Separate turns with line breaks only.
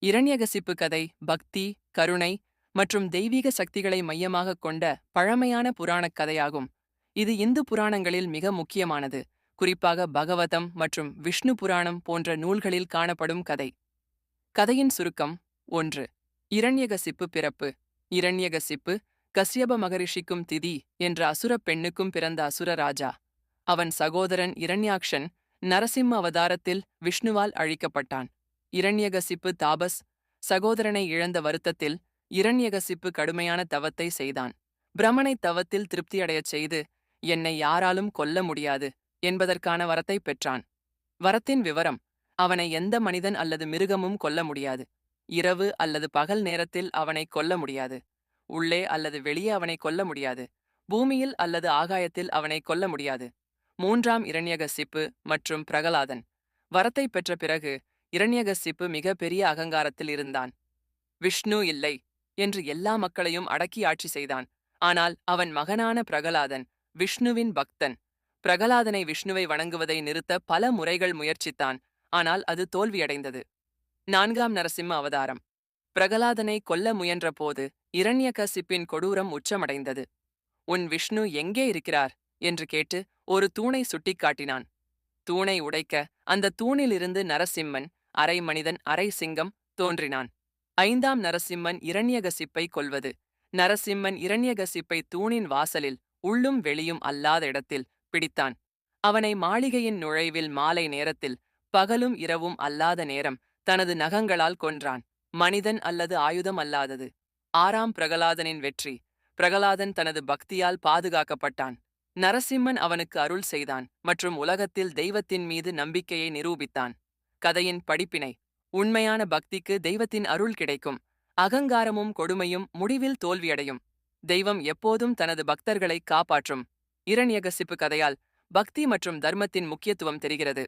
இரண்யகசிப்பு கதை பக்தி, கருணை மற்றும் தெய்வீக சக்திகளை மையமாகக் கொண்ட பழமையான புராணக் கதையாகும். இது இந்து புராணங்களில் மிக முக்கியமானது, குறிப்பாக பகவதம் மற்றும் விஷ்ணு புராணம் போன்ற நூல்களில் காணப்படும் கதை. கதையின் சுருக்கம் 1. இரண்யகசிப்பு பிறப்பு. இரண்யகசிப்பு கஸ்யப மகரிஷிக்கும் திதி என்ற அசுரப் பெண்ணுக்கும் பிறந்த அசுர ராஜா. அவன் சகோதரன் இரண்யாக்ஷன் நரசிம்ம அவதாரத்தில் விஷ்ணுவால் அழிக்கப்பட்டான். இரண்யகசிப்பு தாபஸ் சகோதரனை இழந்த வருத்தத்தில் இரண்யகசிப்பு கடுமையான தவத்தை செய்தான். பிரமனை தவத்தில் திருப்தியடையச் செய்து, என்னை யாராலும் கொல்ல முடியாது என்பதற்கான வரத்தை பெற்றான். வரத்தின் விவரம்: அவனை எந்த மனிதன் அல்லது மிருகமும் கொல்ல முடியாது. இரவு அல்லது பகல் நேரத்தில் அவனை கொல்ல முடியாது. உள்ளே அல்லது வெளியே அவனை கொல்ல முடியாது. பூமியில் அல்லது ஆகாயத்தில் அவனை கொல்ல முடியாது. 3ஆம் இரண்யகசிப்பு மற்றும் பிரகலாதன். வரத்தை பெற்ற பிறகு இரண்யகசிப்பு மிக பெரிய அகங்காரத்தில் இருந்தான். விஷ்ணு இல்லை என்று எல்லா மக்களையும் அடக்கி ஆட்சி செய்தான். ஆனால் அவன் மகனான பிரகலாதன் விஷ்ணுவின் பக்தன். பிரகலாதனை விஷ்ணுவை வணங்குவதை நிறுத்த பல முறைகள் முயற்சித்தான், ஆனால் அது தோல்வியடைந்தது. 4ஆம் நரசிம்ம அவதாரம். பிரகலாதனை கொல்ல முயன்றபோது இரண்யகசிப்பின் கொடூரம் உச்சமடைந்தது. உன் விஷ்ணு எங்கே இருக்கிறார் என்று கேட்டு ஒரு தூணை சுட்டிக்காட்டினான். தூணை உடைக்க அந்த தூணிலிருந்து நரசிம்மன், அரை மனிதன் அரை சிங்கம், தோன்றினான். 5ஆம் நரசிம்மன் இரண்யகசிப்பை கொல்வது. நரசிம்மன் இரண்யகசிப்பை தூணின் வாசலில், உள்ளும் வெளியும் அல்லாத இடத்தில் பிடித்தான். அவனை மாளிகையின் நுழைவில் மாலை நேரத்தில், பகலும் இரவும் அல்லாத நேரம் தனது நகங்களால் கொன்றான். மனிதன் அல்லது ஆயுதம் அல்லாதது. 6ஆம் பிரகலாதனின் வெற்றி. பிரகலாதன் தனது பக்தியால் பாதுகாக்கப்பட்டான். நரசிம்மன் அவனுக்கு அருள் செய்தான் மற்றும் உலகத்தில் தெய்வத்தின் மீது நம்பிக்கையை நிரூபித்தான். கதையின் படிப்பினை: உண்மையான பக்திக்கு தெய்வத்தின் அருள் கிடைக்கும். அகங்காரமும் கொடுமையும் முடிவில் தோல்வியடையும். தெய்வம் எப்போதும் தனது பக்தர்களை காப்பாற்றும். இரண்யகசிப்பு கதையால் பக்தி மற்றும் தர்மத்தின் முக்கியத்துவம் தெரிகிறது.